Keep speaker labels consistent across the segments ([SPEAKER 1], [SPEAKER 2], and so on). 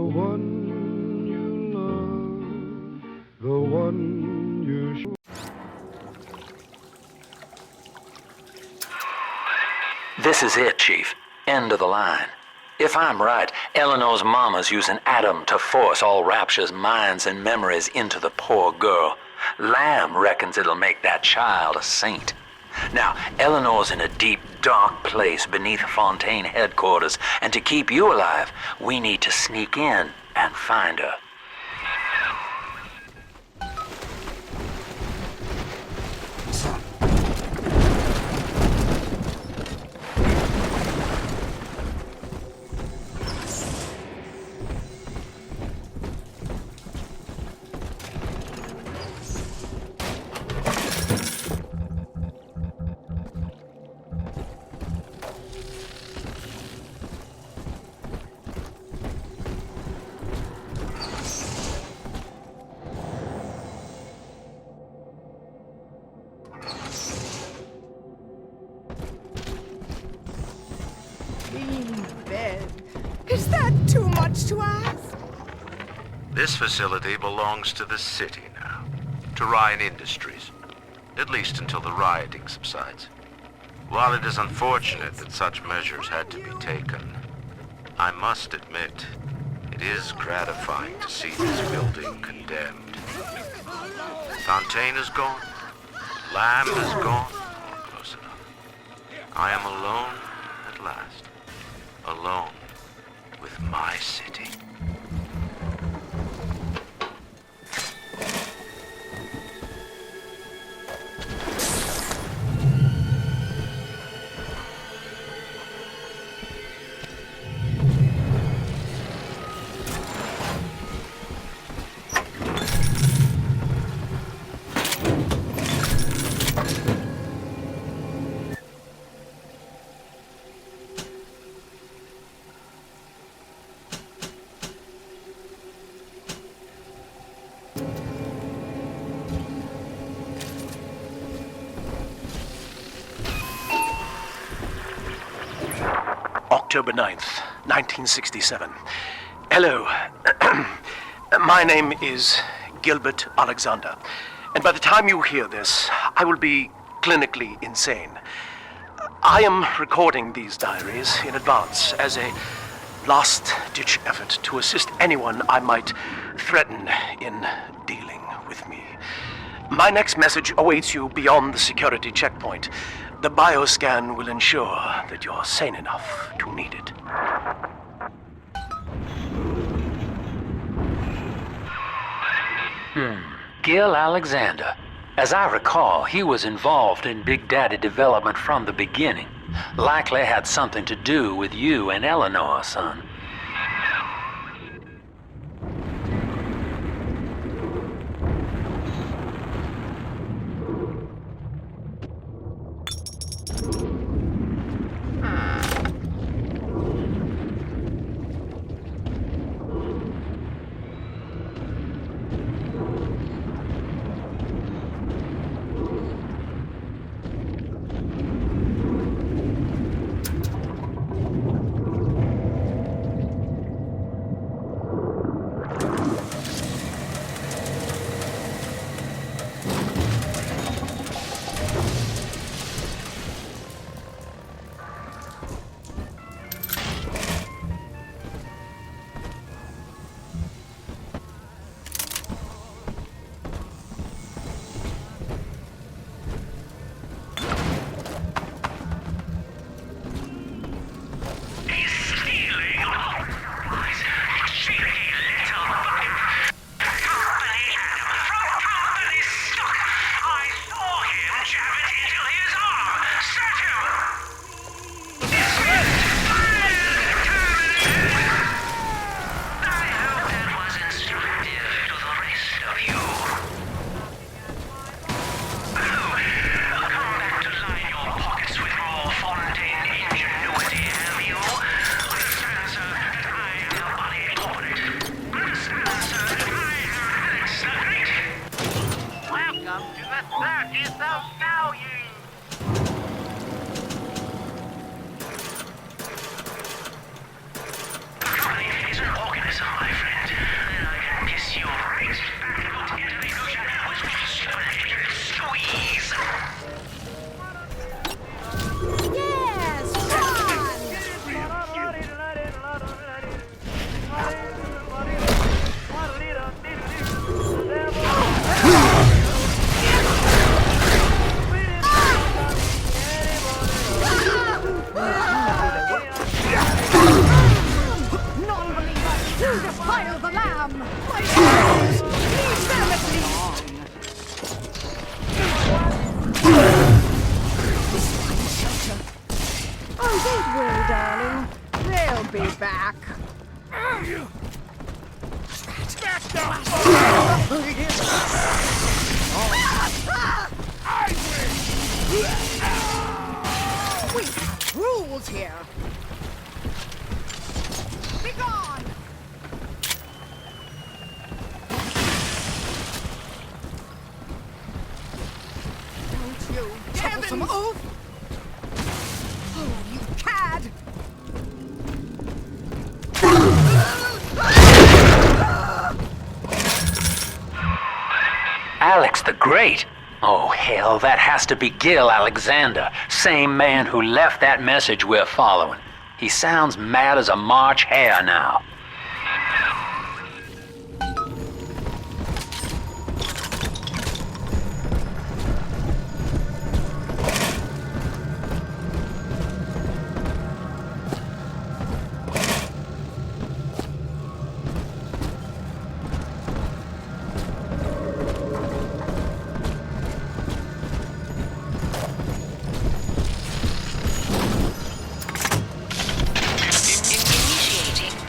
[SPEAKER 1] one you love, the one you should.
[SPEAKER 2] This is it, Chief. End of the line. If I'm right, Eleanor's mama's using Adam to force all Rapture's minds and memories into the poor girl. Lamb reckons it'll make that child a saint. Now, Eleanor's in a deep, dark place beneath Fontaine headquarters, and to keep you alive, we need to sneak in and find her.
[SPEAKER 3] Is that too much to ask?
[SPEAKER 4] This facility belongs to the city now, to Ryan Industries, at least until the rioting subsides. While it is unfortunate that such measures had to be taken, I must admit, it is gratifying to see this building condemned. Fontaine is gone, Lamb is gone, close enough. I am alone at last, alone with my city.
[SPEAKER 5] October 9th, 1967. Hello. My name is Gilbert Alexander, and by the time you hear this, I will be clinically insane. I am recording these diaries in advance as a last-ditch effort to assist anyone I might threaten in dealing with me. My next message awaits you beyond the security checkpoint. The bioscan will ensure that you're sane enough to need it.
[SPEAKER 2] Gil Alexander. As I recall, he was involved in Big Daddy development from the beginning. Likely had something to do with you and Eleanor, son.
[SPEAKER 6] some, my friend. Then I can kiss your face. Squeeze.
[SPEAKER 3] Yes, fun! Non-believer, you defile the lamb! My souls, leave them at least! Oh, don't worry, darling. They'll be back. We have rules here. Be gone! Don't you troublesome oaf! Oh, you cad!
[SPEAKER 2] Alex the Great? Oh, hell, that has to be Gil Alexander, same man who left that message we're following. He sounds mad as a March hare now.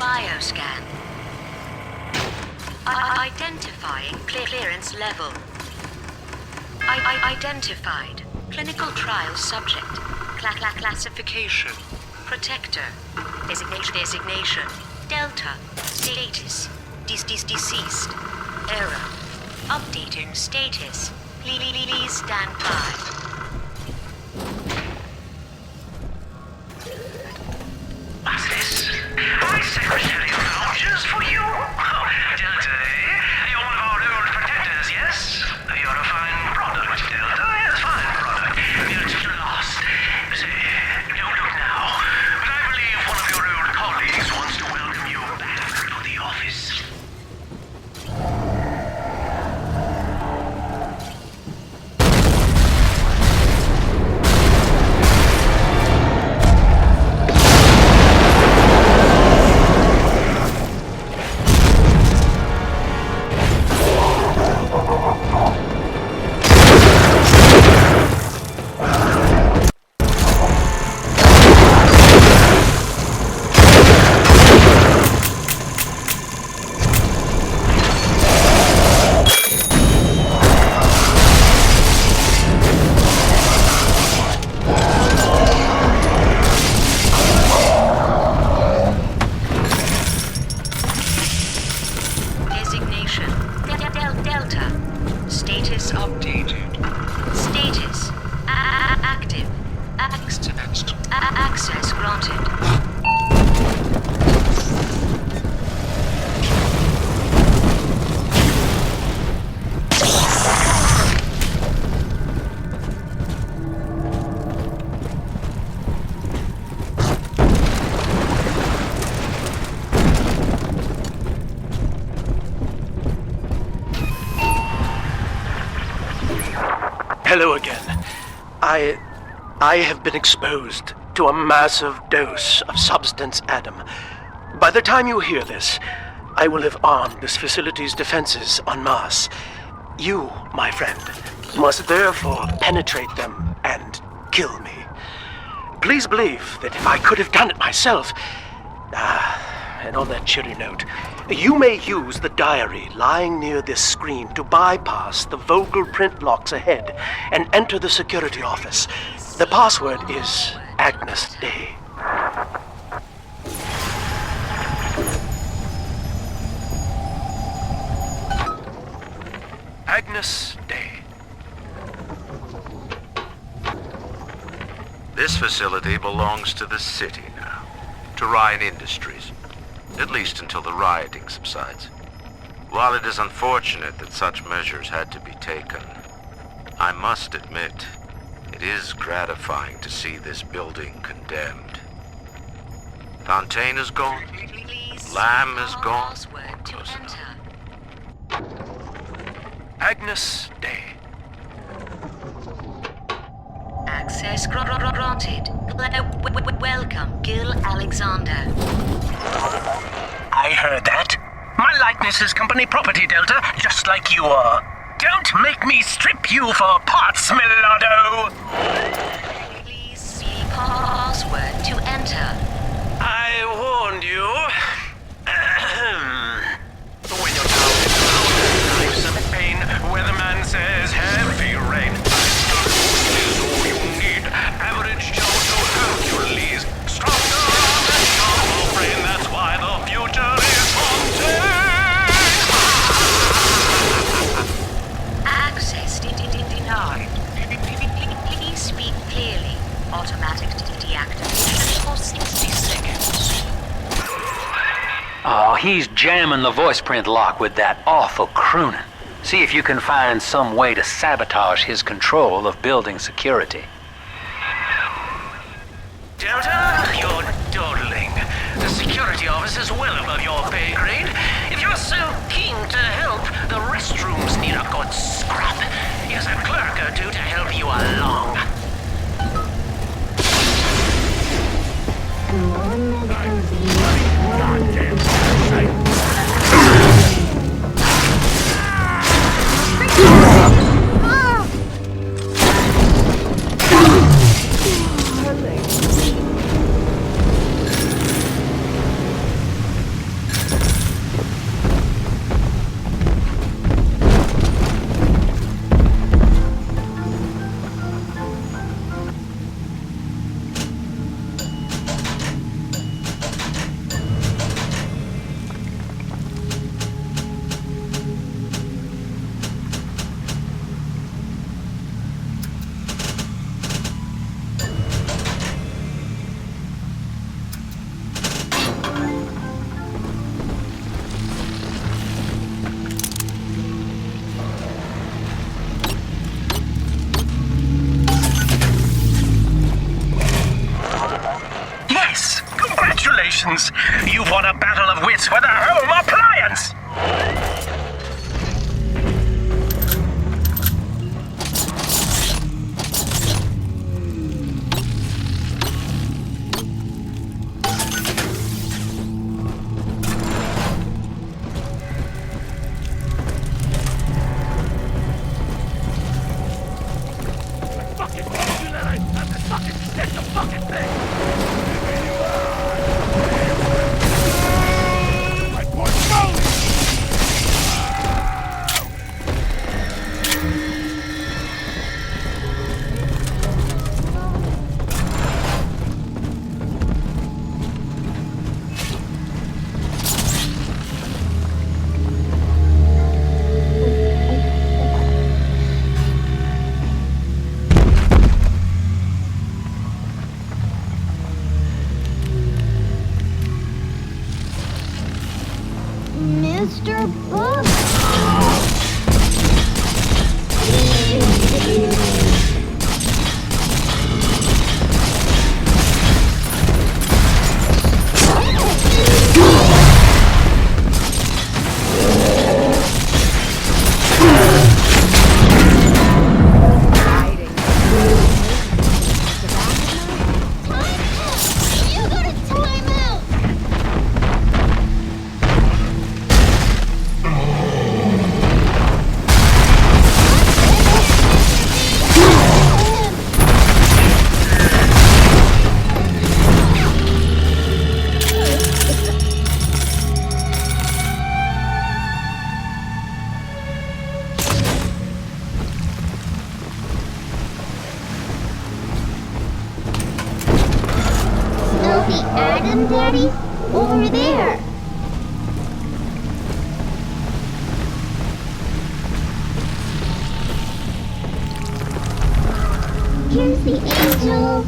[SPEAKER 7] BioScan. Identifying clearance level. Identified. Clinical trial subject. Classification. Protector. Designation. Delta. Status. Deceased. Error. Updating status. Please stand by.
[SPEAKER 6] What's this? My secretary vouchers for you? Oh, Delta, eh? You're one of our old protectors, yes? You're a fine product, Delta. Yes, fine product. You're just lost. Say, don't look now. But I believe one of your old colleagues wants to welcome you back to the office.
[SPEAKER 7] Delta. Status updated. Status active. Access granted.
[SPEAKER 5] Hello again. I have been exposed to a massive dose of substance Adam. By the time you hear this, I will have armed this facility's defenses en masse. You, my friend, must therefore penetrate them and kill me. Please believe that if I could have done it myself... and on that cheery note, you may use the diary lying near this screen to bypass the Vogel print locks ahead and enter the security office. The password is Agnes Day. Agnes Day.
[SPEAKER 4] This facility belongs to the city now, to Ryan Industries. at least until the rioting subsides. While it is unfortunate that such measures had to be taken, I must admit, it is gratifying to see this building condemned. Fontaine is gone.
[SPEAKER 7] Please
[SPEAKER 4] Lamb is gone.
[SPEAKER 7] password to
[SPEAKER 4] Close enough.
[SPEAKER 7] enter.
[SPEAKER 5] Agnes Day.
[SPEAKER 7] Access granted. Welcome, Gil Alexander.
[SPEAKER 6] I heard that. My likeness is company property, Delta, just like you are. Don't make me strip you for parts, Millardo!
[SPEAKER 7] Please see password to enter.
[SPEAKER 5] I warned you. When you're down in life's a pain, weatherman says heavy rain. Is all you need. Average Joe to Hercules. Stronger arm and sharper brain. That's why the future is haunted.
[SPEAKER 7] Access denied. Please speak clearly. Automatic deactivation for 60 seconds.
[SPEAKER 2] Oh, he's jamming the voice print lock with that awful crooning. See if you can find some way to sabotage his control of building security.
[SPEAKER 6] Delta, you're dawdling. The security office is well above your pay grade. If you're so keen to help, the restrooms need a good scrub. Here's a clerk or two to help you along. Yes! Congratulations! You've won a battle of wits with a home appliance!
[SPEAKER 3] Mr. Book. You go to timeout! Snoopy Adam, Daddy? Over there. Here's the angel.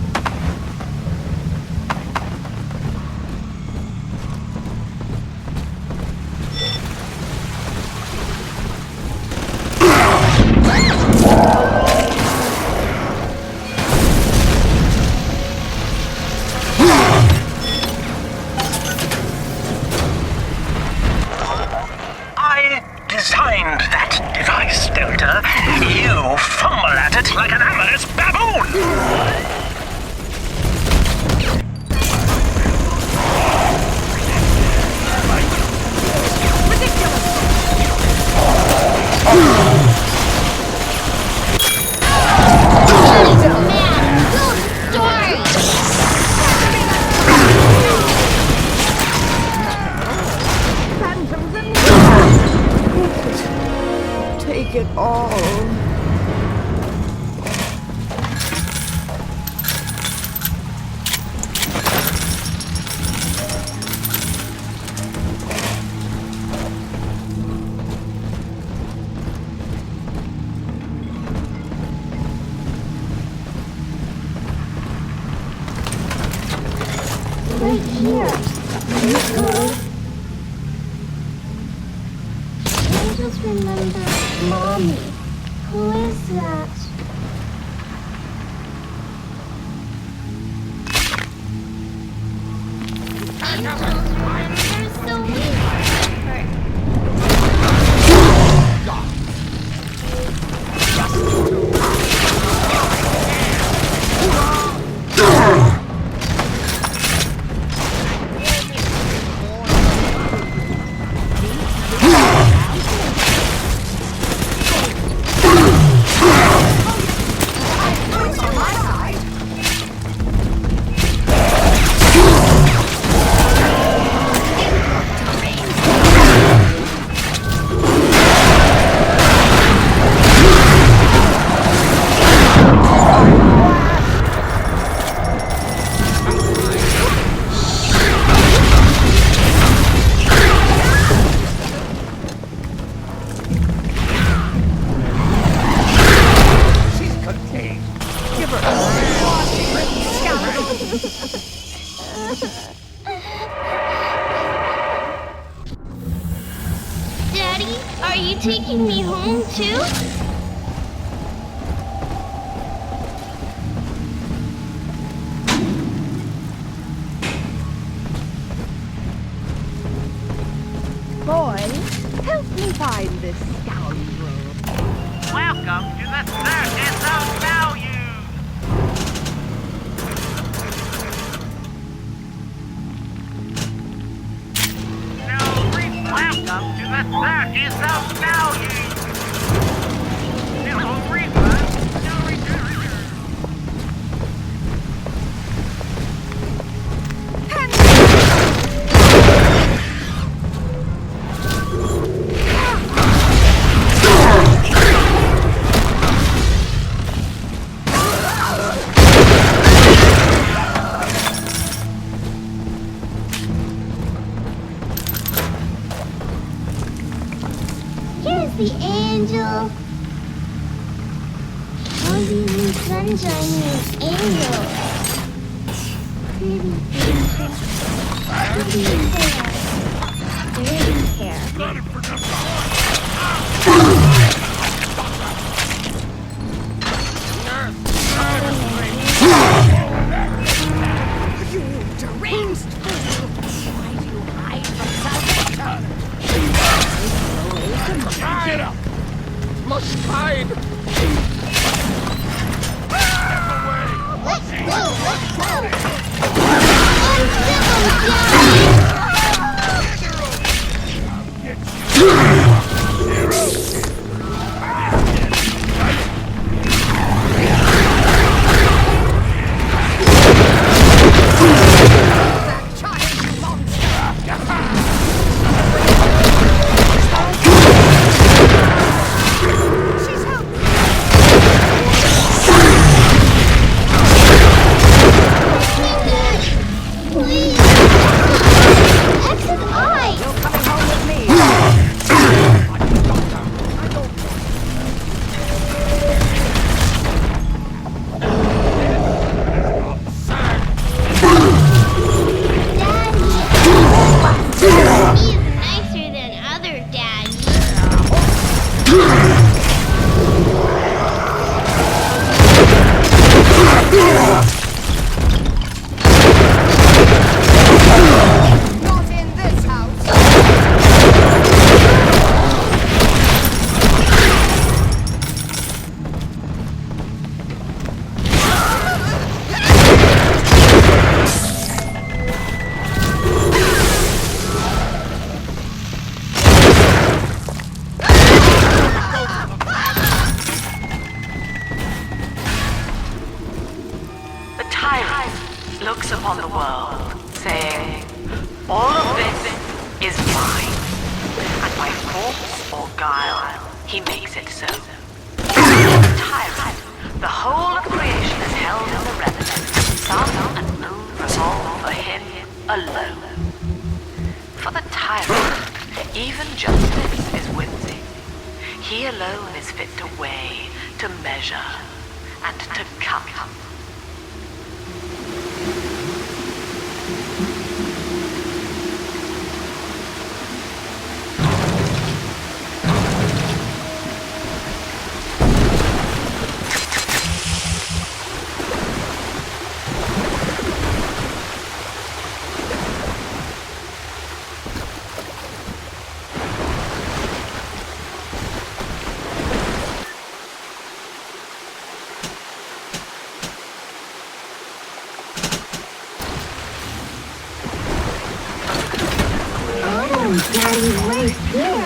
[SPEAKER 3] take it all.
[SPEAKER 8] Right here. I just remember Mommy. Who is that? Angels remember so weird. Daddy, are you taking me home too?
[SPEAKER 3] Boy, help me find this scoundrel.
[SPEAKER 6] Welcome to the Circus of Value! Welcome to the Circus of Value! No refund, no return.
[SPEAKER 8] Here's the angel. All these sunshine means angel. Pretty angel. Pretty hair. Pretty hair.
[SPEAKER 3] You deranged fool! Why do you hide from salvation?
[SPEAKER 9] Get up! Must hide!
[SPEAKER 8] Let's go! Let's go!
[SPEAKER 3] That child monster! She's helping!
[SPEAKER 8] Please! Exit eye!
[SPEAKER 3] You're coming home with me!
[SPEAKER 8] Daddy! He's nicer than other daddies.
[SPEAKER 3] Not in this house!
[SPEAKER 7] The tyrant looks upon the world, saying, all of this is mine, and by force or guile, he makes it so. The tyrant, the whole of creation is held in the remnant. Sun and moon revolve for him alone. For the tyrant, even justice is whimsy. He alone is fit to weigh, to measure, and to cut.
[SPEAKER 8] Daddy's right here.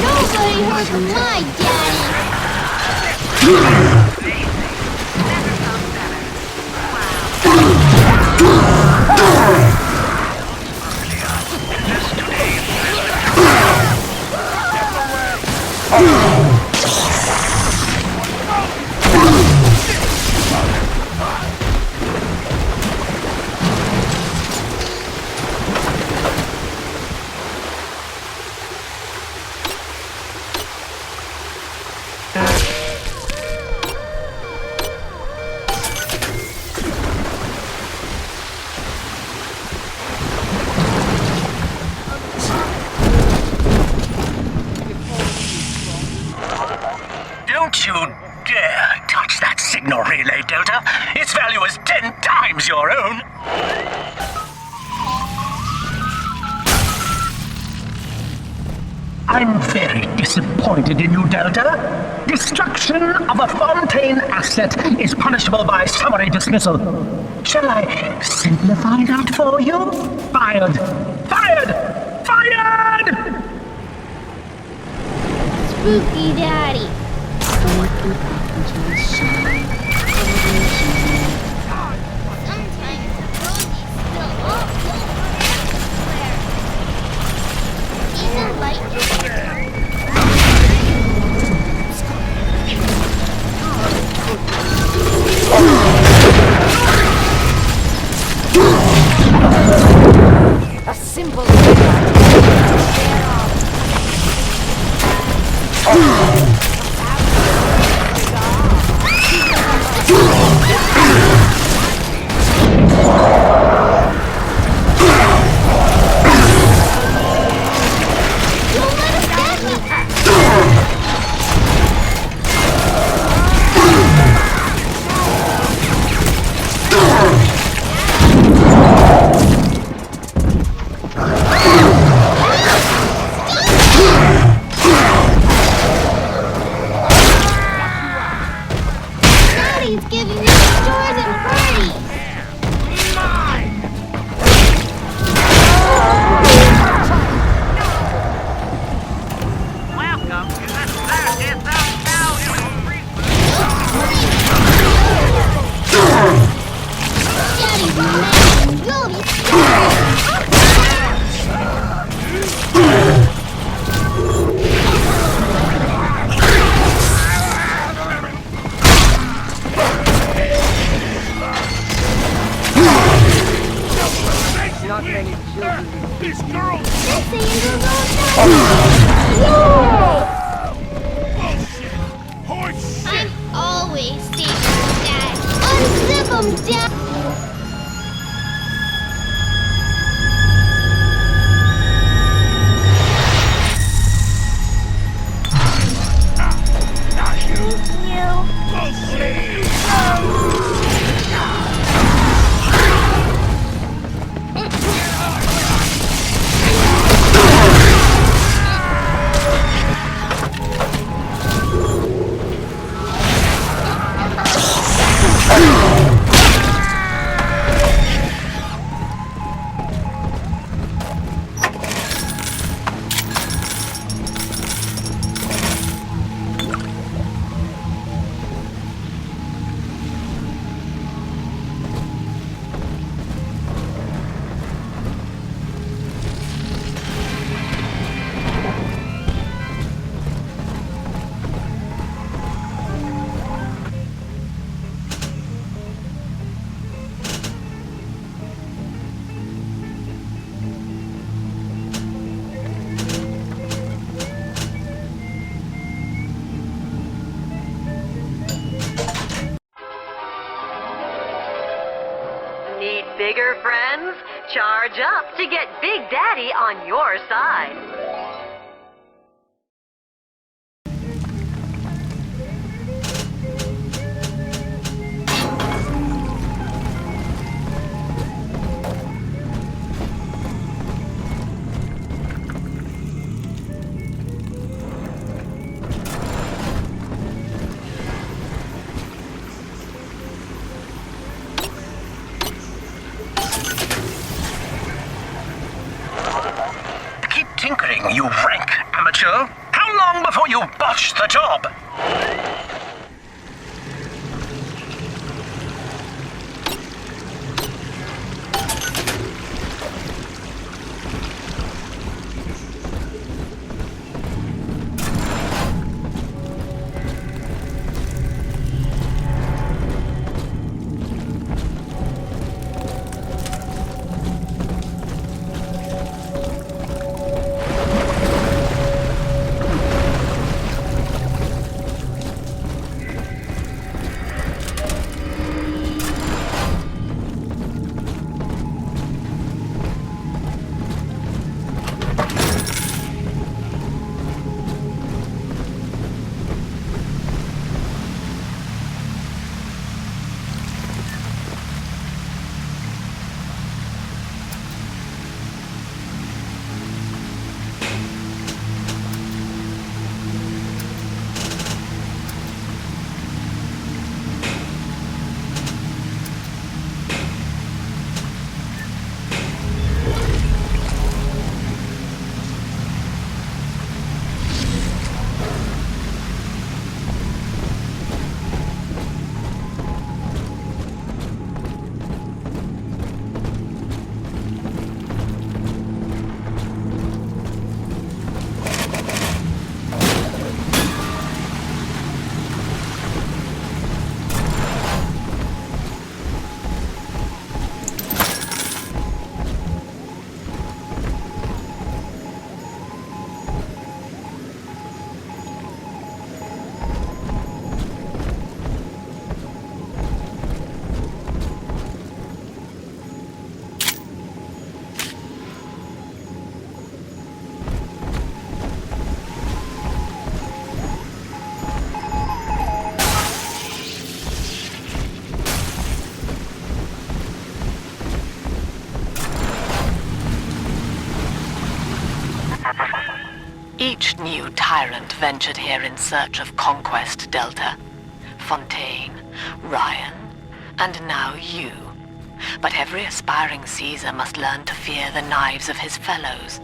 [SPEAKER 8] Nobody hurt my daddy.
[SPEAKER 5] Don't you dare touch that signal relay, Delta. Its value is 10 times your own. I'm very disappointed in you, Delta. Destruction of a Fontaine asset is punishable by summary dismissal. Shall I simplify that for you? Fired! Fired! Fired!
[SPEAKER 8] Spooky Daddy. Sometimes the roadie's still up. Even light
[SPEAKER 3] A simple
[SPEAKER 8] Daddy's giving me stores and parties.
[SPEAKER 6] Welcome to the 30th Value
[SPEAKER 8] Daddy's mad and you'll be scared.
[SPEAKER 9] Not many children. This girl!
[SPEAKER 8] That's the end of the
[SPEAKER 9] Bullshit! Horse shit!
[SPEAKER 8] I'm always safe with Dad. Unzip 'em, Dad!
[SPEAKER 9] Not you!
[SPEAKER 8] You.
[SPEAKER 9] Bullshit!
[SPEAKER 7] bigger friends? Charge up to get Big Daddy on your side.
[SPEAKER 5] Keep tinkering, you rank amateur. How long before you botch the job?
[SPEAKER 7] Each new tyrant ventured here in search of conquest, Delta. Fontaine, Ryan, and now you. But every aspiring Caesar must learn to fear the knives of his fellows.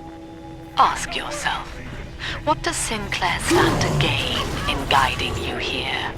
[SPEAKER 7] Ask yourself, what does Sinclair stand to gain in guiding you here?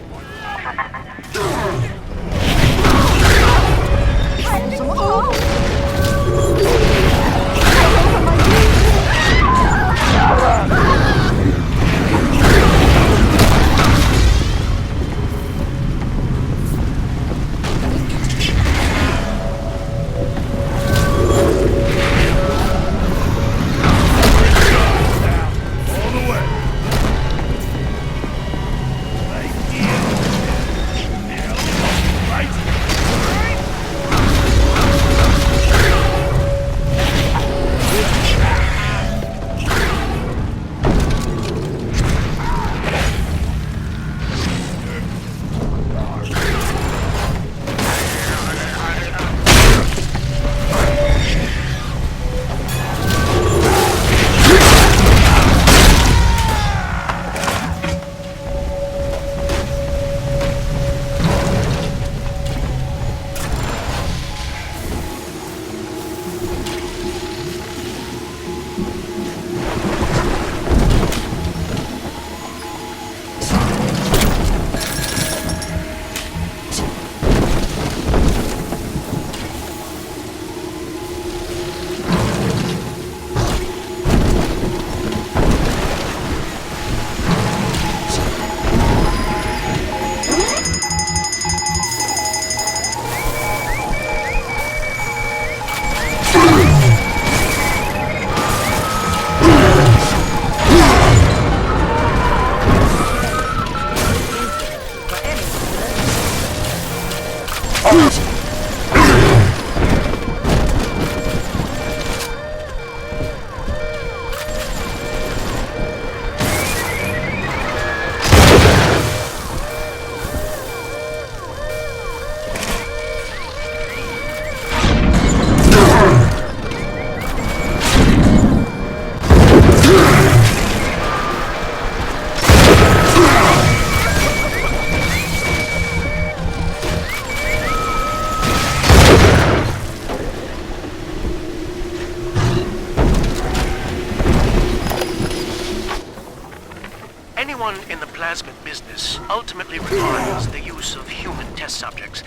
[SPEAKER 5] Everyone in the plasmid business ultimately requires the use of human test subjects.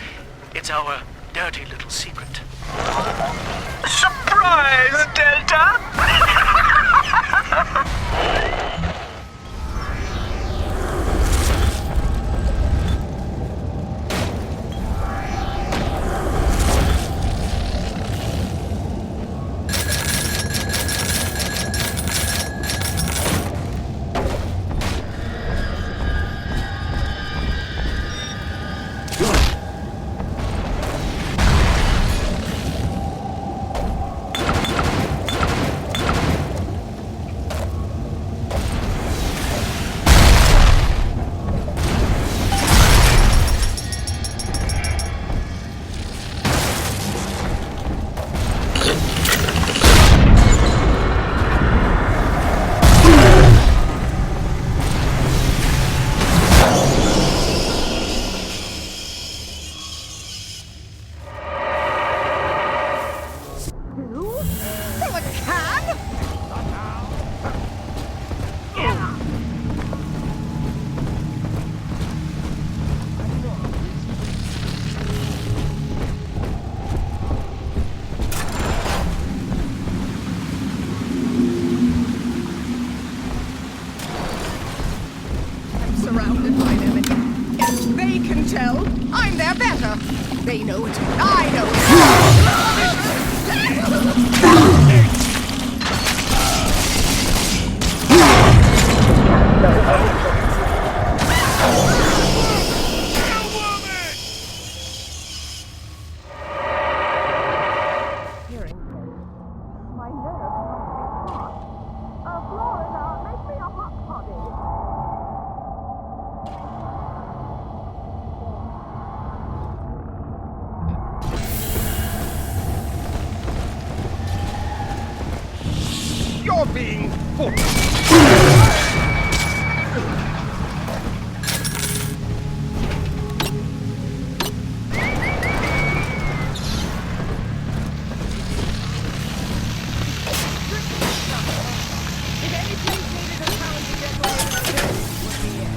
[SPEAKER 5] It's our dirty little secret.
[SPEAKER 6] Surprise, Delta!
[SPEAKER 3] From a can? I'm surrounded by them, and they can tell I'm their better. They know it. I know it. Hearing my nerves must be shot. Florida, make me a hot toddy.
[SPEAKER 9] You're being fooled.
[SPEAKER 3] If any place needed a talented decorator, this would be it.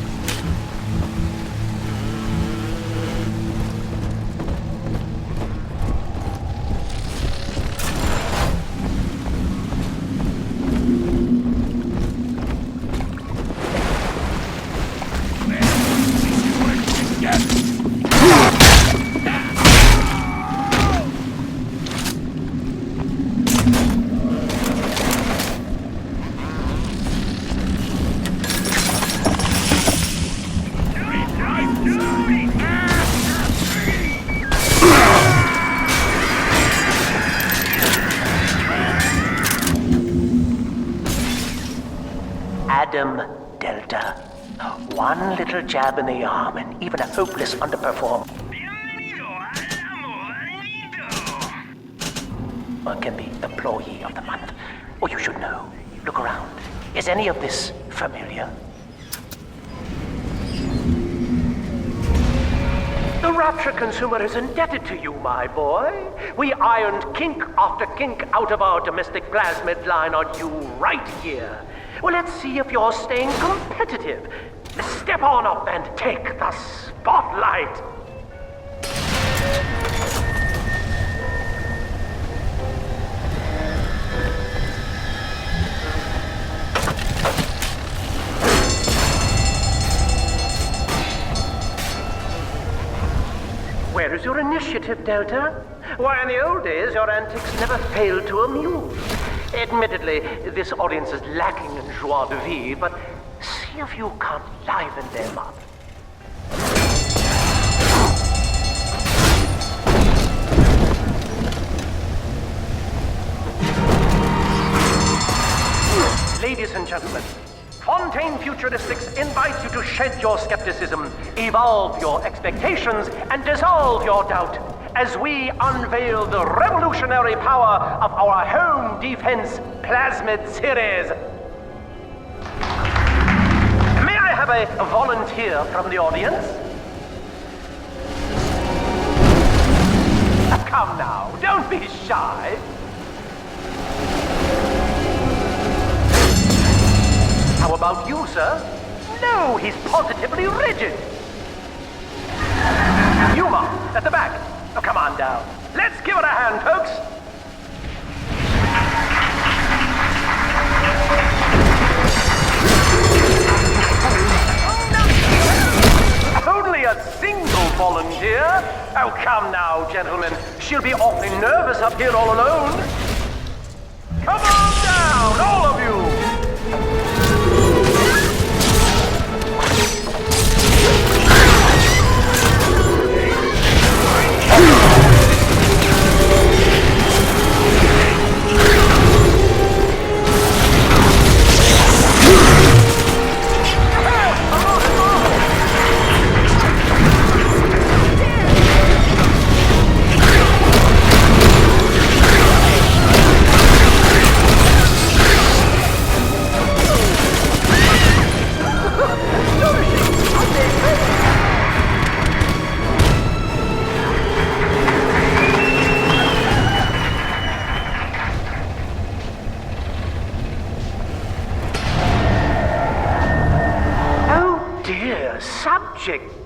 [SPEAKER 5] Adam Delta. One little jab in the arm, and even a hopeless underperformer can be Employee of the Month. Or you should know. Look around. Is any of this familiar? The Rapture consumer is indebted to you, my boy. We ironed kink after kink out of our domestic plasmid line on you right here. Well, let's see if you're staying competitive. Step on up and take the spotlight. Where is your initiative, Delta? Why, in the old days, your antics never failed to amuse. Admittedly, this audience is lacking in joie de vivre, but see if you can't liven them up. Ladies and gentlemen, Fontaine Futuristics invites you to shed your skepticism, evolve your expectations, and dissolve your doubt as we unveil the revolutionary power of our home defense plasmid series. May I have a volunteer from the audience? Come now, don't be shy. How about you, sir? No positively rigid. Yuma, at the back. Oh, come on down. Let's give it a hand, folks. Only a single volunteer? Oh, come now, gentlemen. She'll be awfully nervous up here all alone. Come on down, all of you!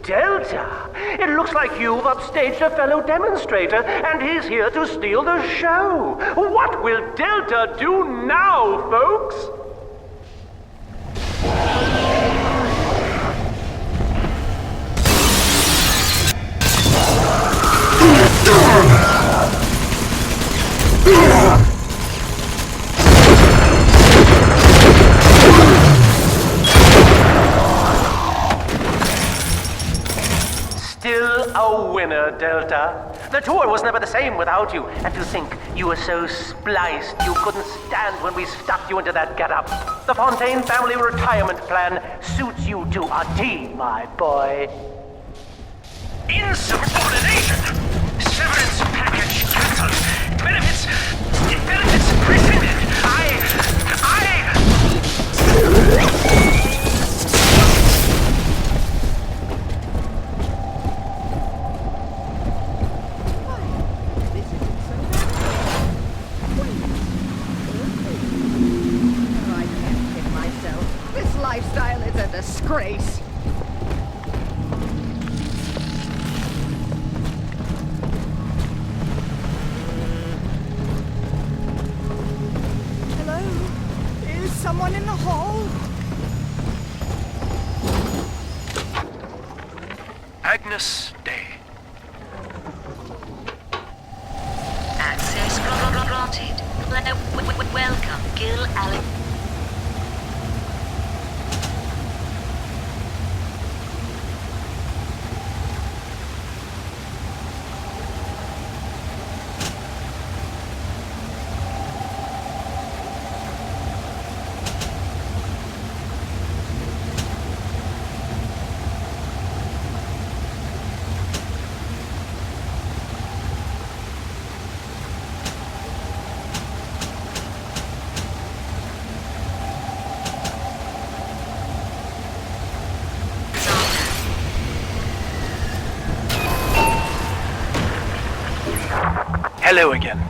[SPEAKER 5] Delta, it looks like you've upstaged a fellow demonstrator, and he's here to steal the show. What will Delta do now, folks? Still a winner, Delta. The tour was never the same without you. And to think you were so spliced you couldn't stand when we stuffed you into that getup. The Fontaine family retirement plan suits you to a T, my boy.
[SPEAKER 6] Insubordination! Severance package cancelled. Benefits rescinded.
[SPEAKER 3] Lifestyle is a disgrace. Hello? Is someone in the hall?
[SPEAKER 5] Agnes Day.
[SPEAKER 7] Access granted. Welcome, Gil Allen.
[SPEAKER 5] Hello again.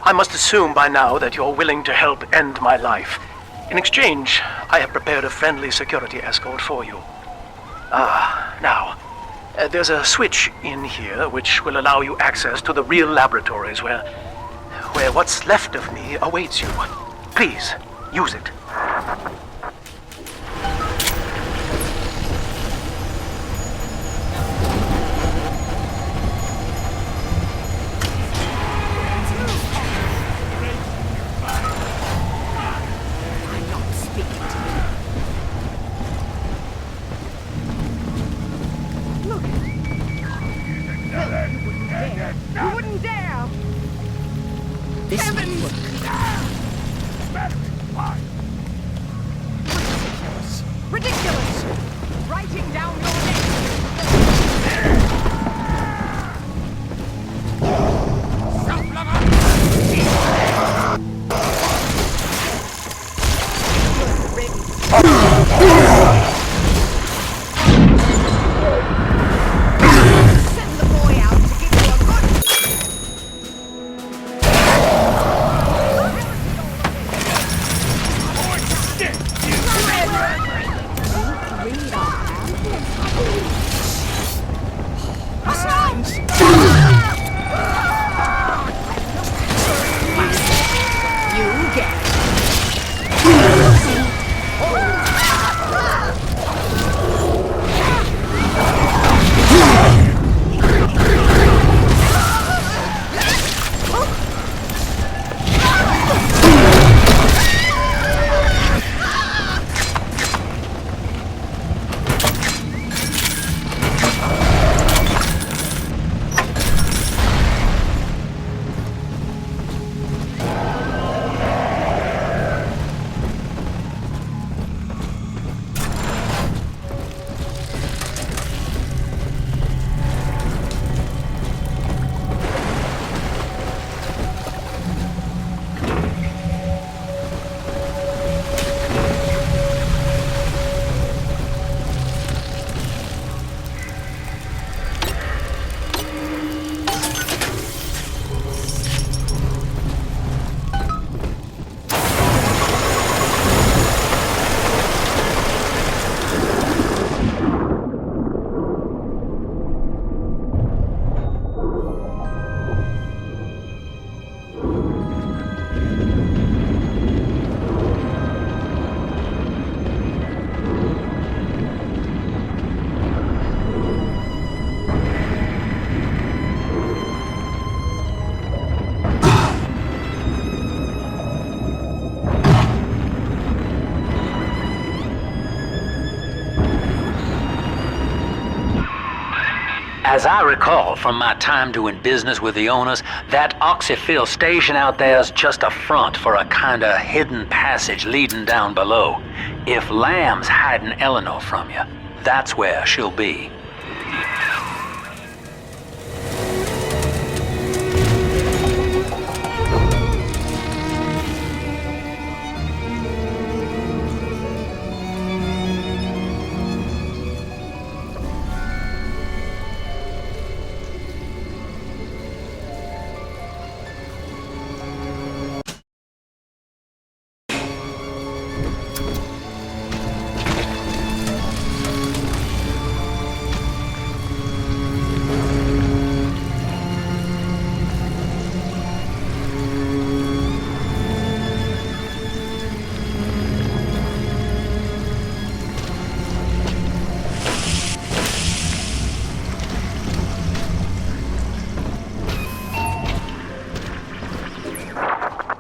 [SPEAKER 5] I must assume by now that you're willing to help end my life. In exchange, I have prepared a friendly security escort for you. Now, there's a switch in here which will allow you access to the real laboratories where what's left of me awaits you. Please, use it.
[SPEAKER 3] You wouldn't dare! This Heavens! Ridiculous! Ridiculous! Writing down your
[SPEAKER 2] As I recall from my time doing business with the owners, that oxyfill station out there's just a front for a kinda hidden passage leading down below. If Lamb's hiding Eleanor from you, that's where she'll be.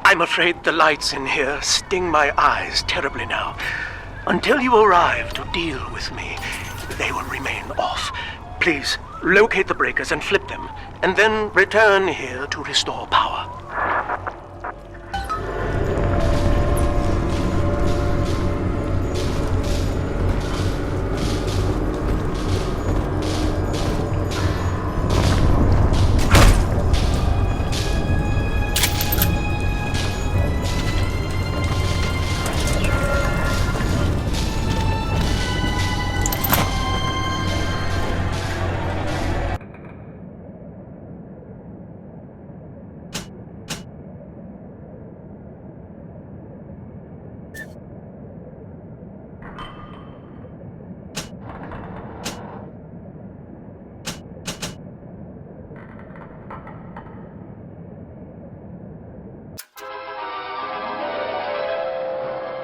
[SPEAKER 5] I'm afraid the lights in here sting my eyes terribly now. Until you arrive to deal with me, they will remain off. Please, locate the breakers and flip them, and then return here to restore power.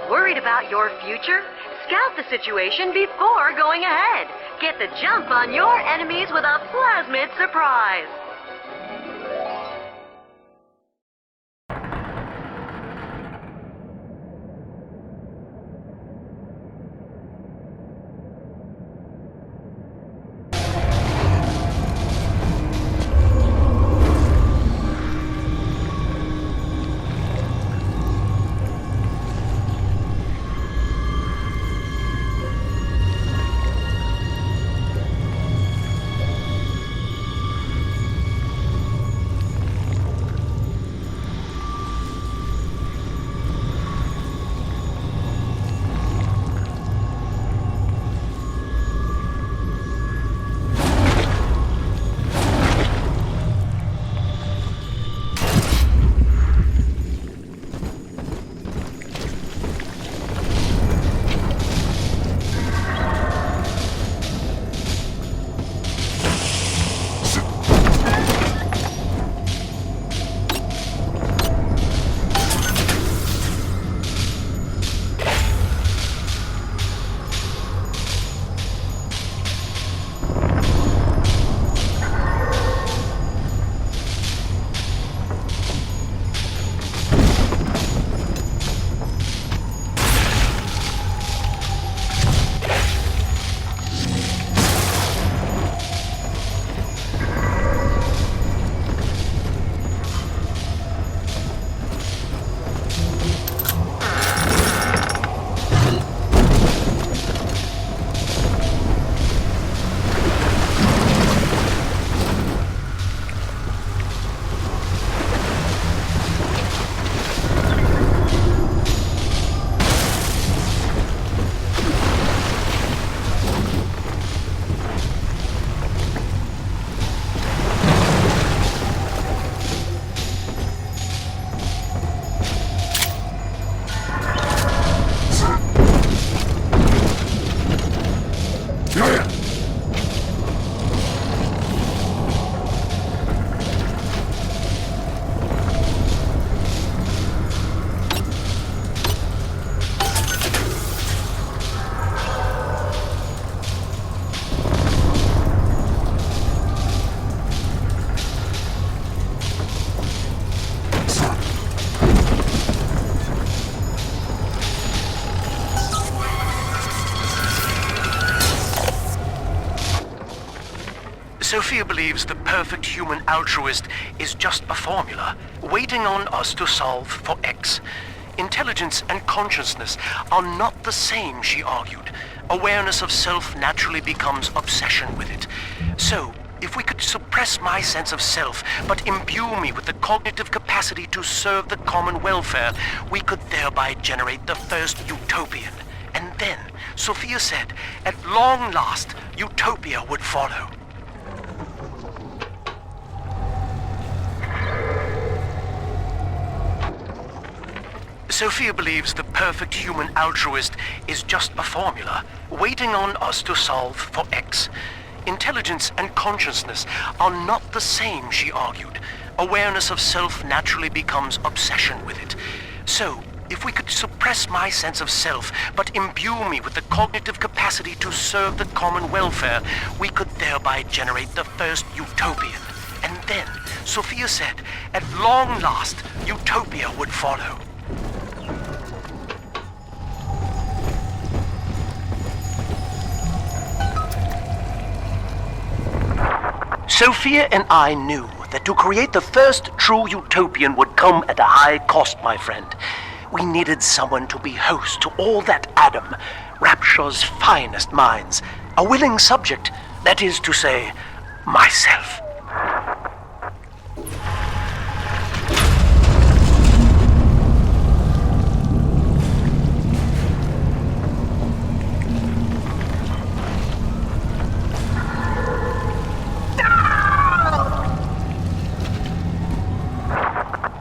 [SPEAKER 10] Worried about your future? Scout the situation before going ahead. Get the jump on your enemies with a plasmid surprise.
[SPEAKER 5] Sophia believes the perfect human altruist is just a formula, waiting on us to solve for X. Intelligence and consciousness are not the same, she argued. Awareness of self naturally becomes obsession with it. So, if we could suppress my sense of self, but imbue me with the cognitive capacity to serve the common welfare, we could thereby generate the first utopian. And then, Sophia said, at long last, utopia would follow. Sophia believes the perfect human altruist is just a formula, waiting on us to solve for X. Intelligence and consciousness are not the same, she argued. Awareness of self naturally becomes obsession with it. So, if we could suppress my sense of self, but imbue me with the cognitive capacity to serve the common welfare, we could thereby generate the first utopian. And then, Sophia said, at long last, utopia would follow. Sophia and I knew that to create the first true utopian would come at a high cost, my friend. We needed someone to be host to all that Adam, Rapture's finest minds, a willing subject, that is to say, myself.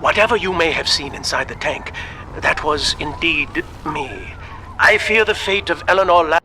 [SPEAKER 5] Whatever you may have seen inside the tank, that was indeed me. I fear the fate of Eleanor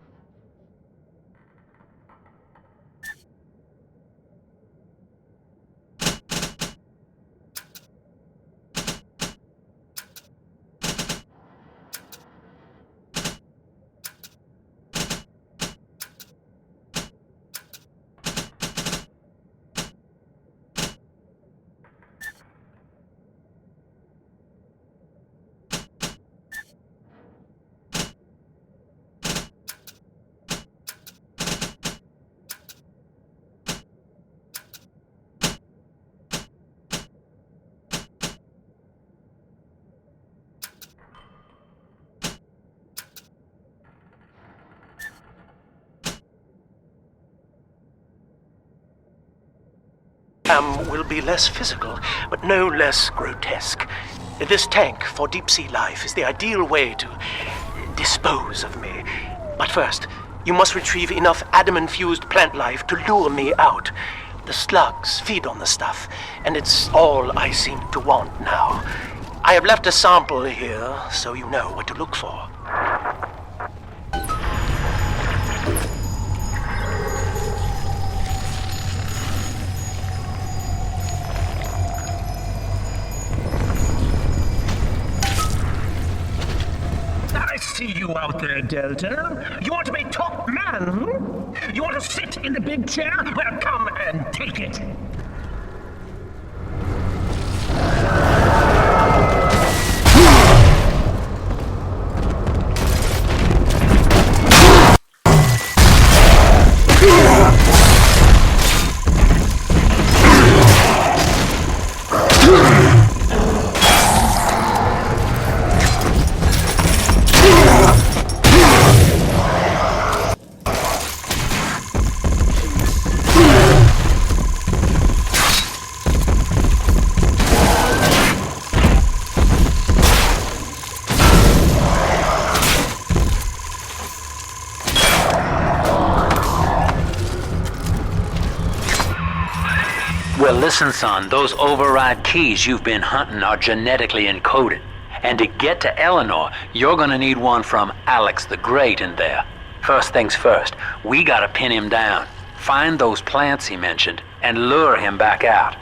[SPEAKER 5] will be less physical, but no less grotesque. This tank for deep-sea life is the ideal way to dispose of me. But first, you must retrieve enough Adam-infused plant life to lure me out. The slugs feed on the stuff, and it's all I seem to want now. I have left a sample here, so you know what to look for.
[SPEAKER 6] See you out there, Delta. You want to be top man? You want to sit in the big chair? Well, come and take it.
[SPEAKER 2] Well, listen, son, those override keys you've been hunting are genetically encoded. And to get to Eleanor, you're gonna need one from Alex the Great in there. First things first, we gotta pin him down, find those plants he mentioned, and lure him back out.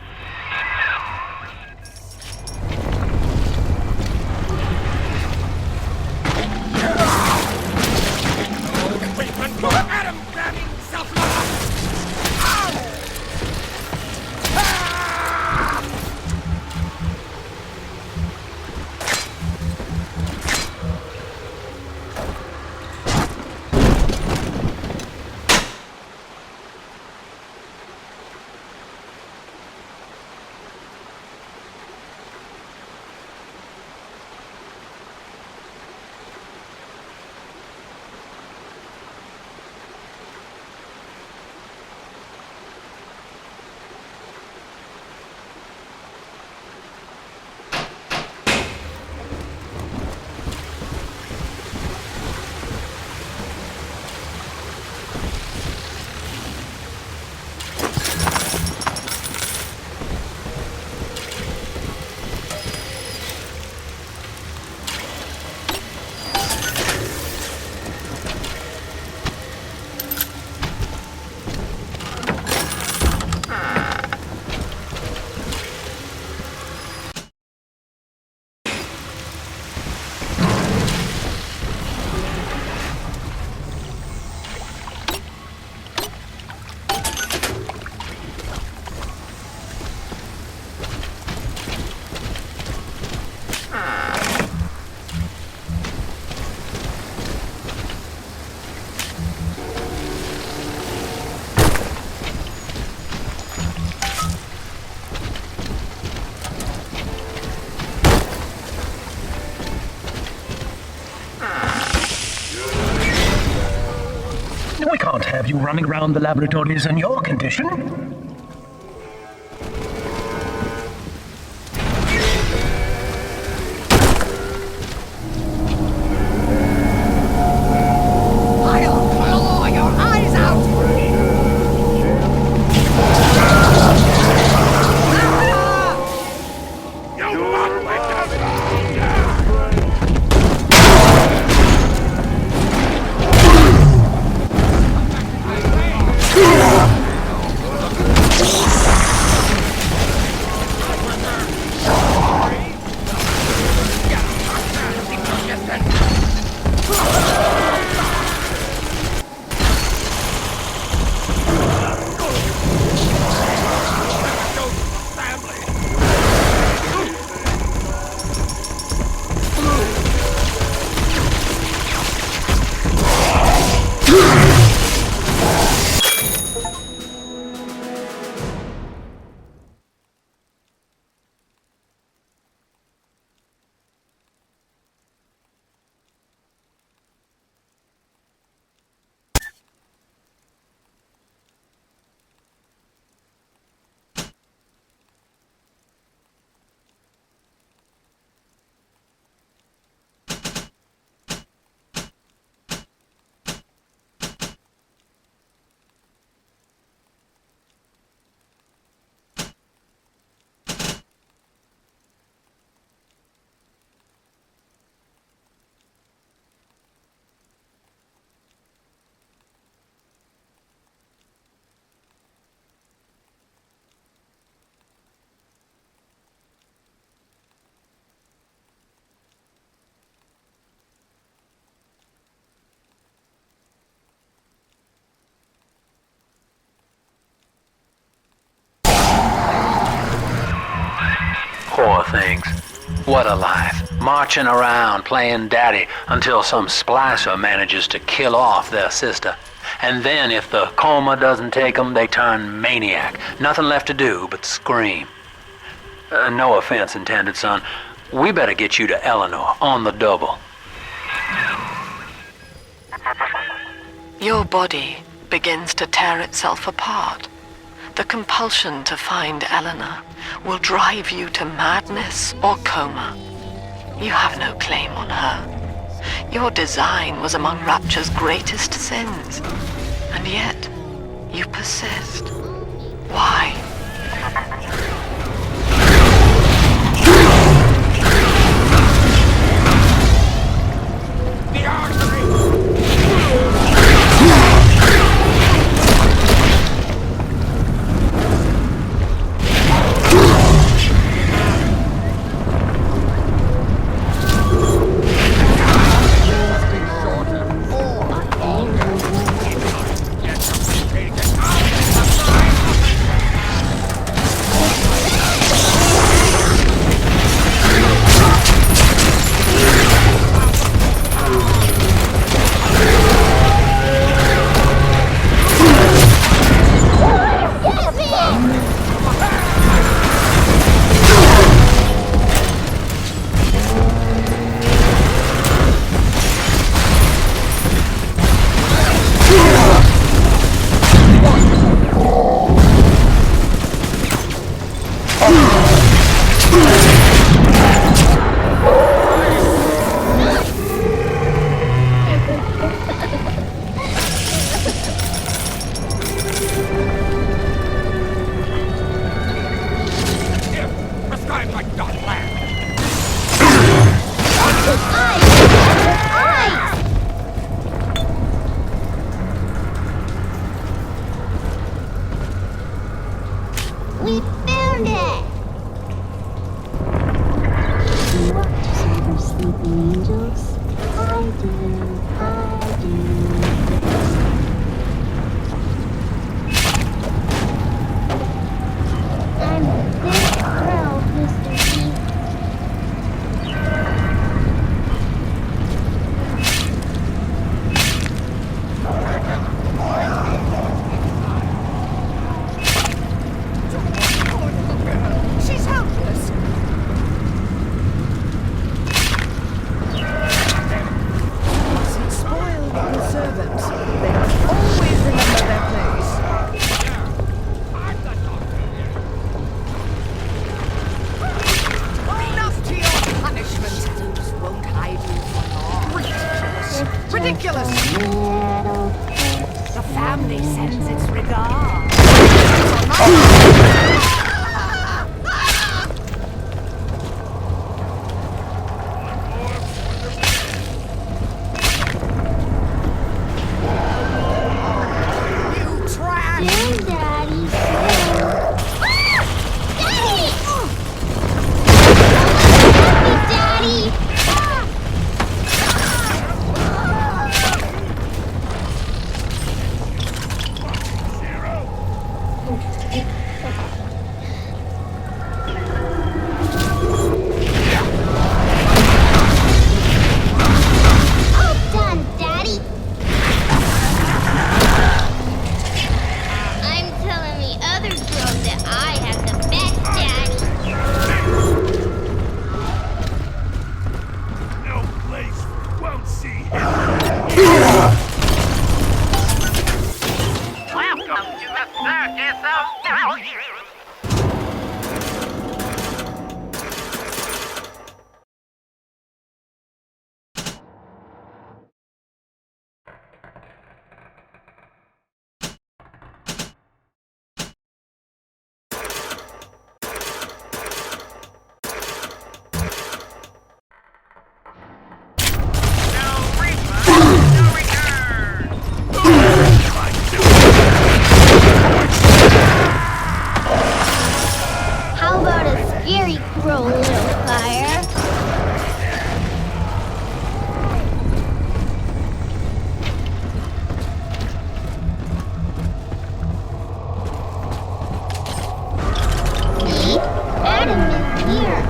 [SPEAKER 5] you running around the laboratories in your condition.
[SPEAKER 3] I'll claw your eyes out!
[SPEAKER 2] Poor things. What a life. Marching around playing daddy until some splicer manages to kill off their sister. And then if the coma doesn't take them, they turn maniac. Nothing left to do but scream. No offense intended, son. We better get you to Eleanor on the double.
[SPEAKER 7] Your body begins to tear itself apart. The compulsion to find Eleanor will drive you to madness or coma. You have no claim on her. Your design was among Rapture's greatest sins, and yet you persist. Why?
[SPEAKER 8] We found it! You want to see the sleeping angels? I do, I do. I'm this proud, Mr. Chief.
[SPEAKER 3] She's helpless. Spoiled on the server.
[SPEAKER 8] How about a scary crow, little fire? See? Adam is here.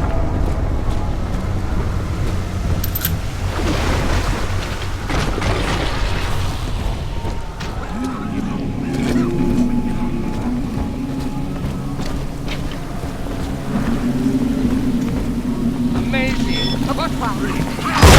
[SPEAKER 9] Amazing. But down the hatch.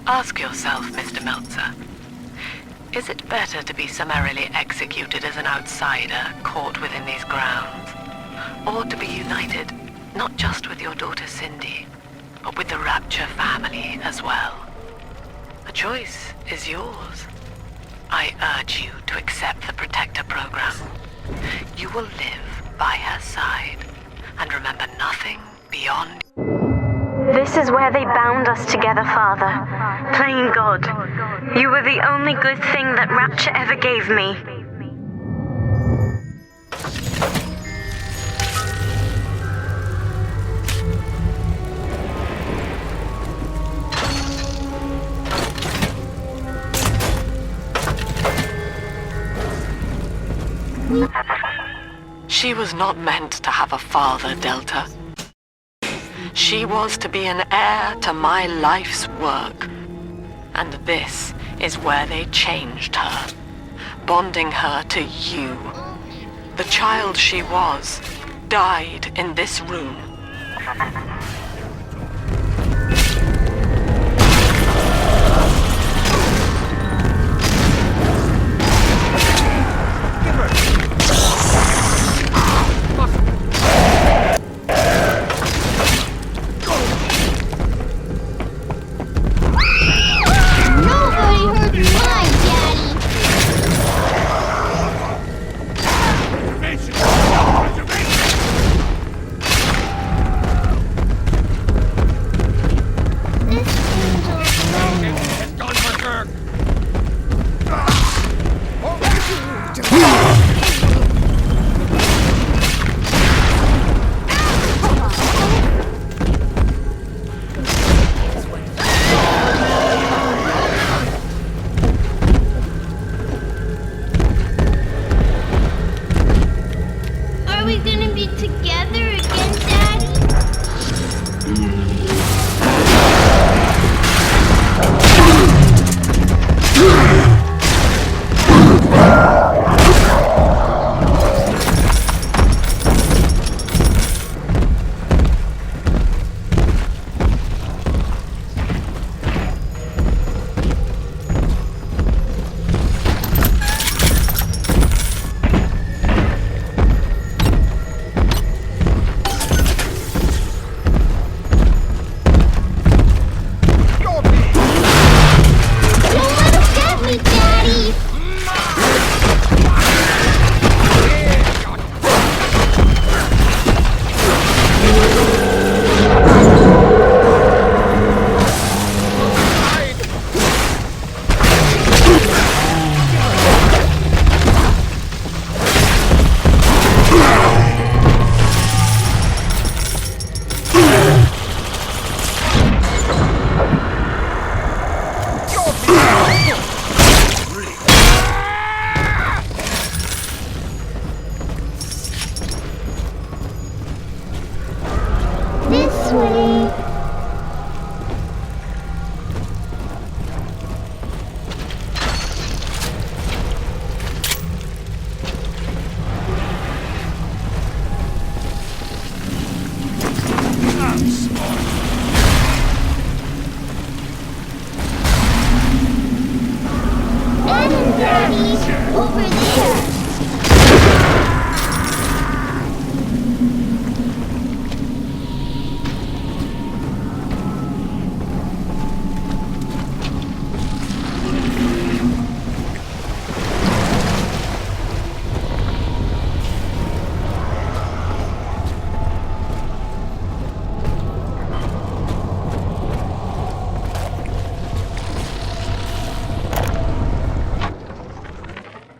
[SPEAKER 7] Ask yourself, Mr. Meltzer, is it better to be summarily executed as an outsider caught within these grounds, or to be united not just with your daughter Cindy, but with the Rapture family as well? The choice is yours. I urge you to accept the Protector program. You will live by her side and remember nothing beyond.
[SPEAKER 10] This is where they bound us together, Father. Playing God. You were the only good thing that Rapture ever gave me.
[SPEAKER 7] She was not meant to have a father, Delta. She was to be an heir to my life's work. And this is where they changed her, bonding her to you. The child she was died in this room.
[SPEAKER 8] Nobody hurt my daddy. This angel's lonely.
[SPEAKER 9] It's gone berserk.
[SPEAKER 8] Are we gonna be together again, Daddy? Don't let him get me, Daddy! This way. Adam, Daddy, over there.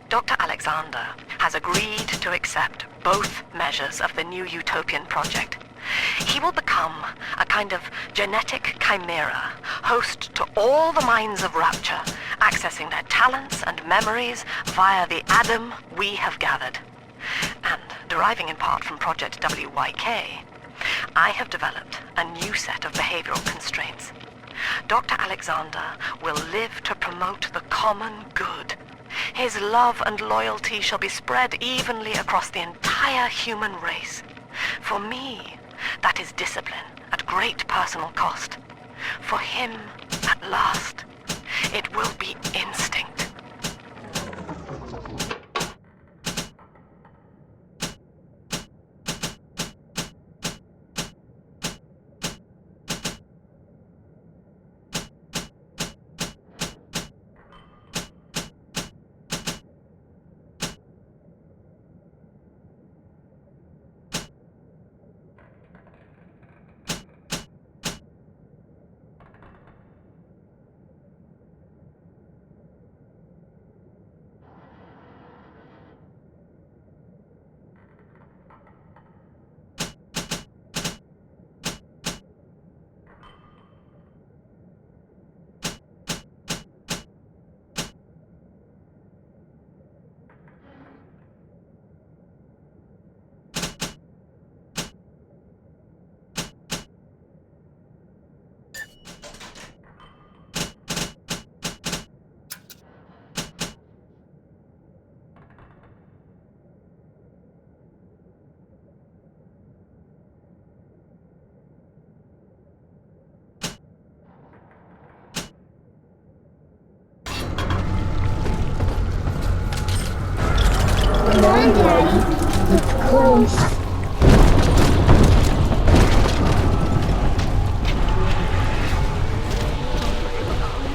[SPEAKER 7] Dr. Alexander has agreed to accept both measures of the new utopian project. He will become a kind of genetic chimera, host to all the minds of Rapture, accessing their talents and memories via the Adam we have gathered. And deriving in part from Project WYK, I have developed a new set of behavioral constraints. Dr. Alexander will live to promote the common good. His love and loyalty shall be spread evenly across the entire human race. For me, that is discipline at great personal cost. For him, at last, it will be instinct.
[SPEAKER 8] Come on, Daddy. It's close.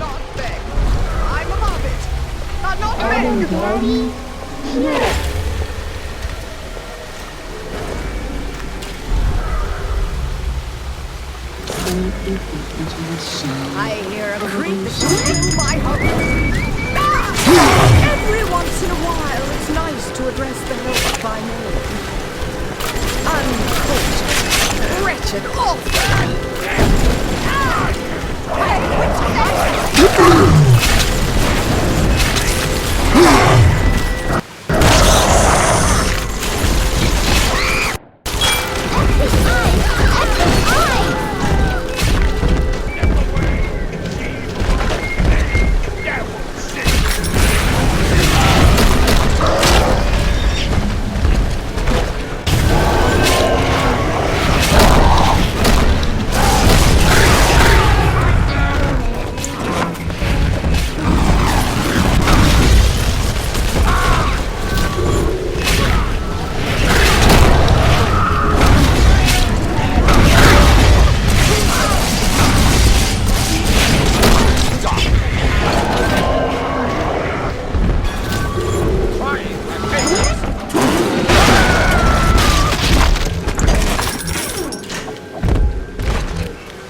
[SPEAKER 3] Not beg. I'm above it. Not
[SPEAKER 8] Adam,
[SPEAKER 3] beg.
[SPEAKER 8] Daddy. Here.
[SPEAKER 3] I hear a creep steal my home. Ah! Every once in a while, it's nice to address the help by name. Uncultured, wretched, awful. Hey, what's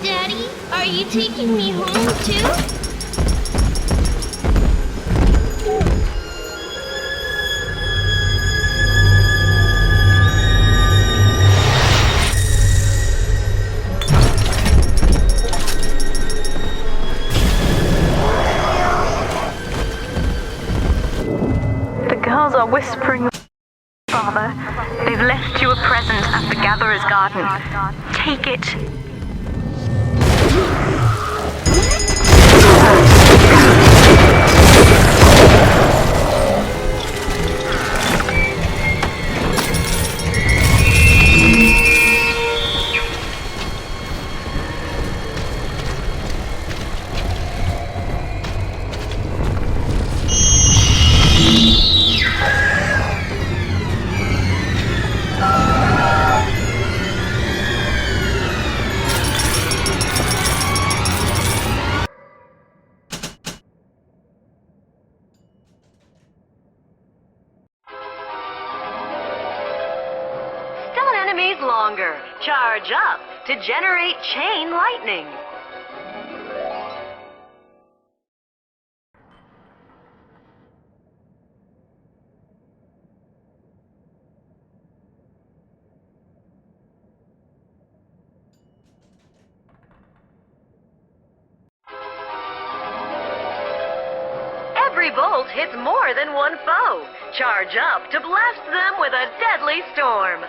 [SPEAKER 8] Daddy, are you taking me home too?
[SPEAKER 7] The girls are whispering, Father. They've left you a present at the Gatherer's Garden. Take it.
[SPEAKER 10] Stun enemies longer. Charge up to generate chain lightning. Every bolt hits more than one foe. Charge up to blast them with a deadly storm.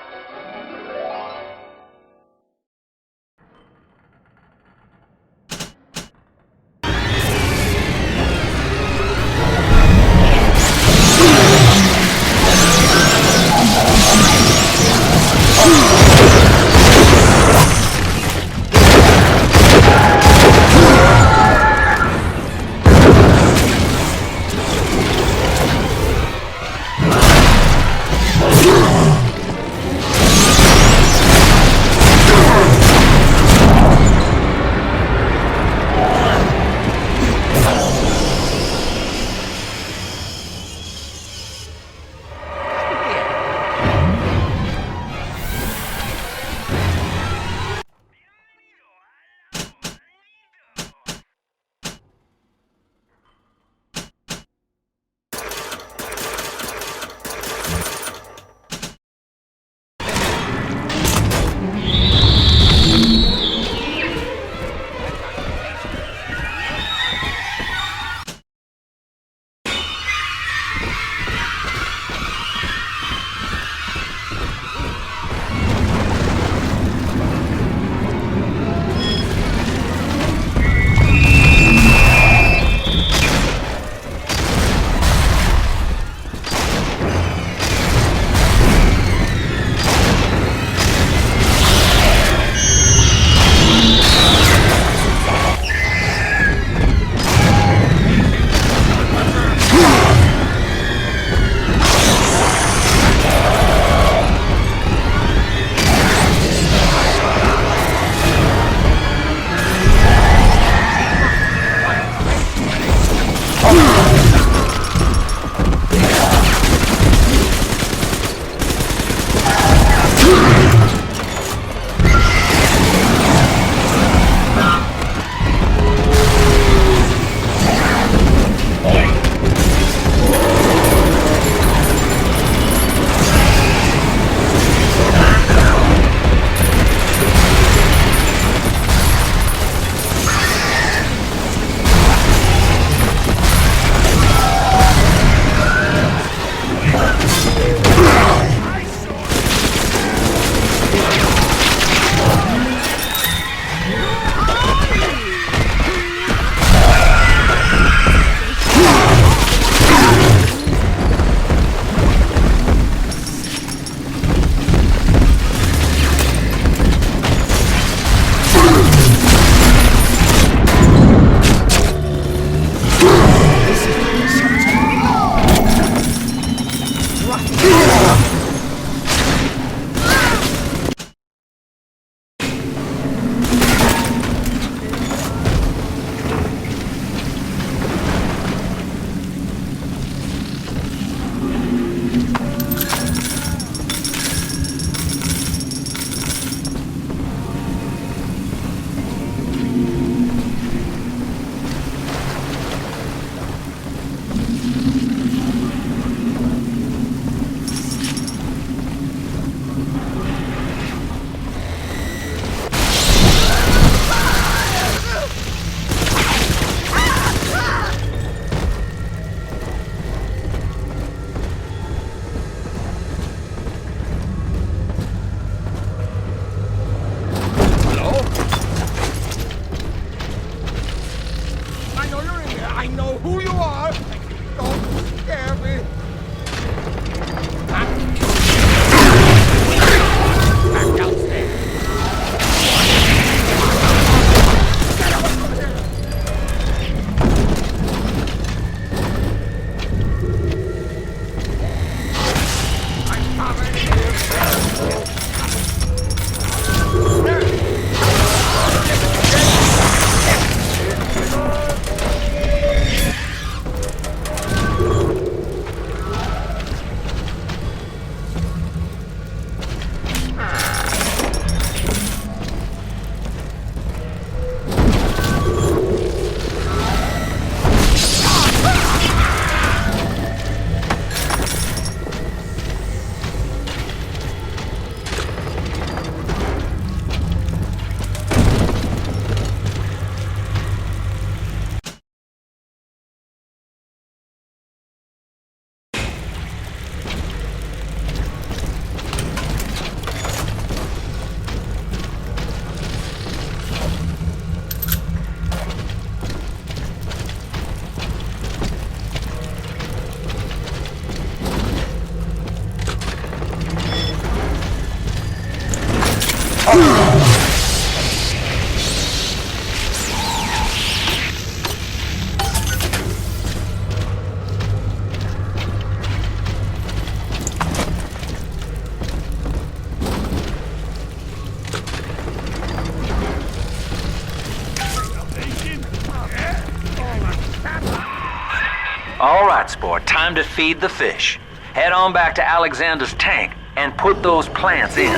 [SPEAKER 2] All right, sport, time to feed the fish. Head on back to Alexander's tank and put those plants in.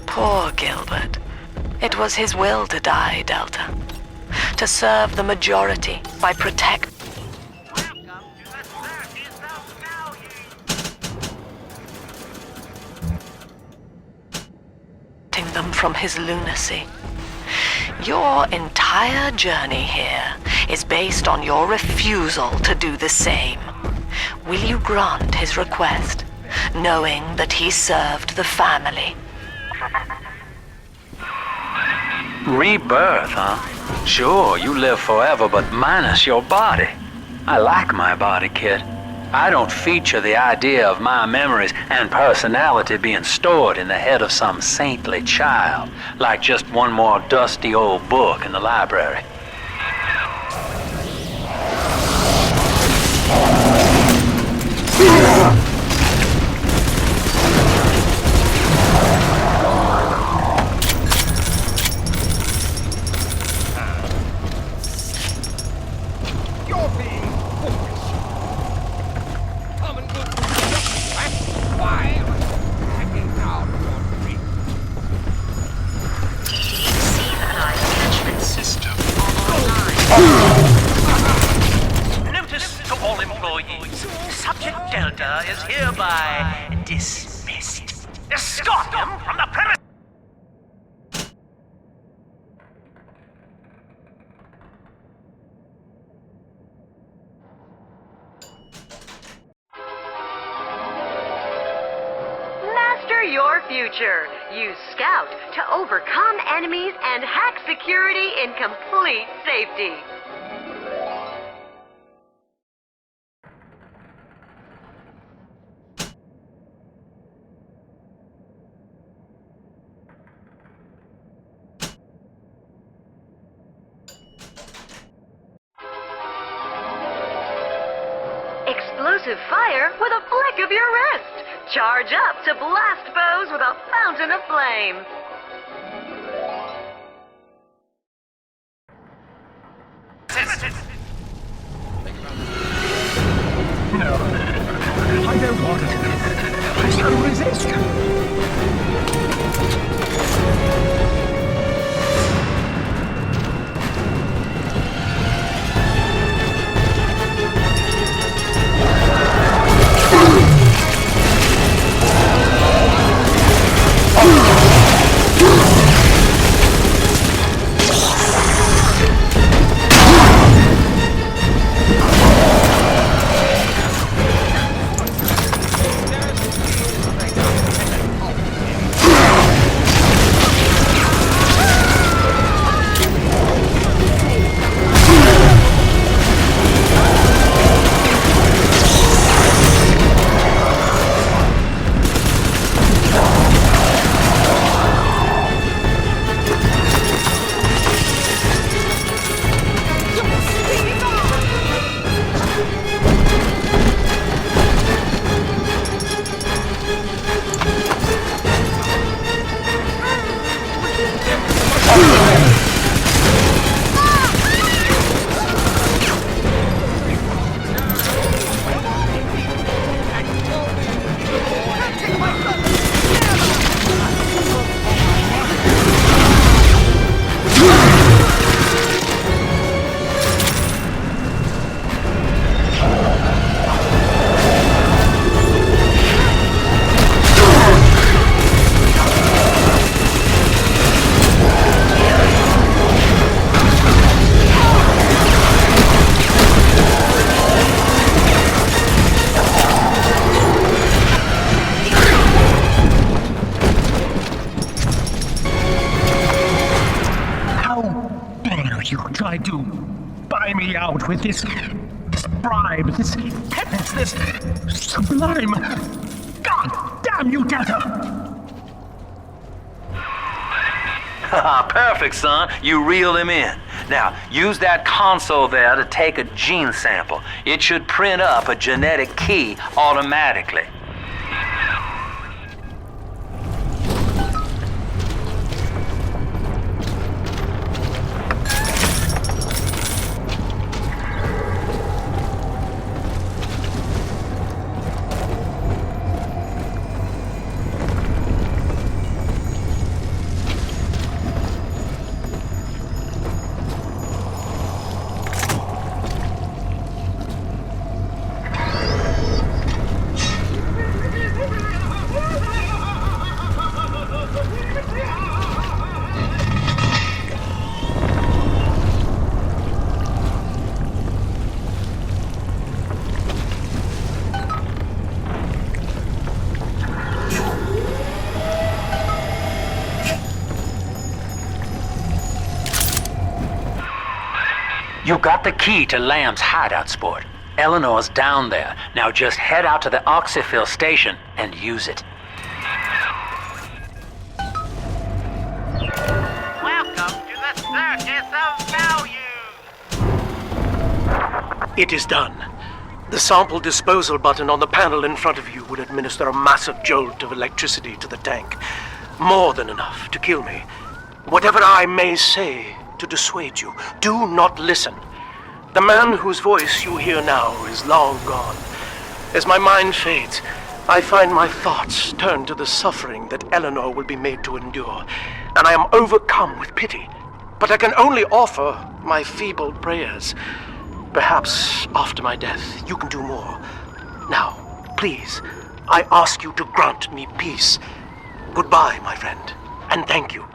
[SPEAKER 7] Poor Gilbert. It was his will to die, Delta. To serve the majority by protecting them from his lunacy. Your entire journey here is based on your refusal to do the same. Will you grant his request, knowing that he served the family?
[SPEAKER 2] Rebirth, huh? Sure, you live forever, but minus your body. I like my body, kid. I don't feature the idea of my memories and personality being stored in the head of some saintly child, like just one more dusty old book in the library.
[SPEAKER 9] You're being foolish. Common good why am I hanging out your tree?
[SPEAKER 6] Synchronized catchment system online. Notice to all employees. Subject Delta is hereby dismissed. Escort them from the premises.
[SPEAKER 10] Master your future. Use Scout to overcome enemies and hack security in complete safety. Explosive fire with a flick of your wrist. Charge up to blast foes with a fountain of flame.
[SPEAKER 9] No. I don't want it. I shall resist. I do. Buy me out with this bribe, this penance, this sublime. God damn you, Delta!
[SPEAKER 2] Perfect, son. You reeled him in. Now, use that console there to take a gene sample. It should print up a genetic key automatically. You got the key to Lamb's hideout, sport. Eleanor's down there. Now just head out to the oxyfill station and use it.
[SPEAKER 6] Welcome to the Circus of Value!
[SPEAKER 5] It is done. The sample disposal button on the panel in front of you would administer a massive jolt of electricity to the tank. More than enough to kill me. Whatever I may say to dissuade you, do not listen. The man whose voice you hear now is long gone. As my mind fades, I find my thoughts turn to the suffering that Eleanor will be made to endure, and I am overcome with pity. But I can only offer my feeble prayers. Perhaps after my death, you can do more. Now, please, I ask you to grant me peace. Goodbye, my friend, and thank you.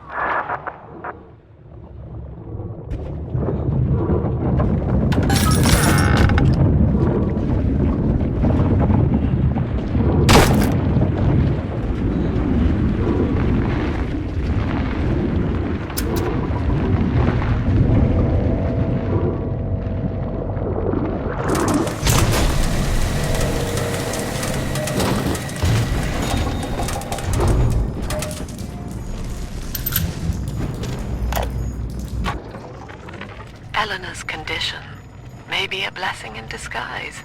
[SPEAKER 7] Eleanor's condition may be a blessing in disguise.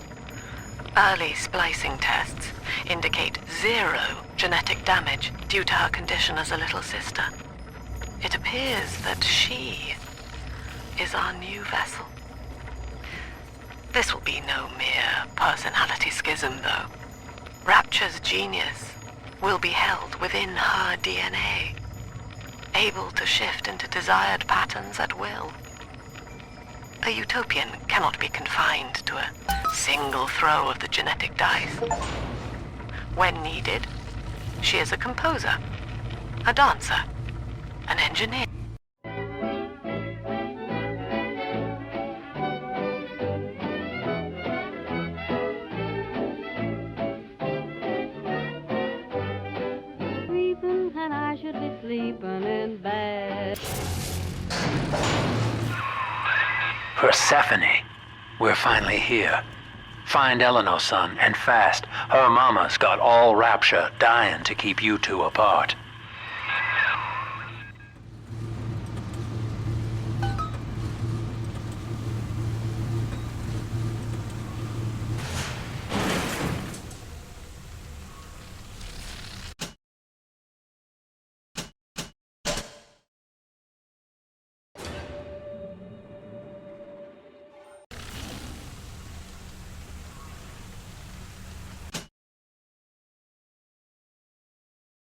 [SPEAKER 7] Early splicing tests indicate 0 genetic damage due to her condition as a little sister. It appears that she is our new vessel. This will be no mere personality schism, though. Rapture's genius will be held within her DNA, able to shift into desired patterns at will. A utopian cannot be confined to a single throw of the genetic dice. When needed, she is a composer, a dancer, an engineer.
[SPEAKER 8] Sleeping and I should be sleeping in bed.
[SPEAKER 2] Persephone, we're finally here. Find Eleanor, son, and fast. Her mama's got all Rapture dying to keep you two apart.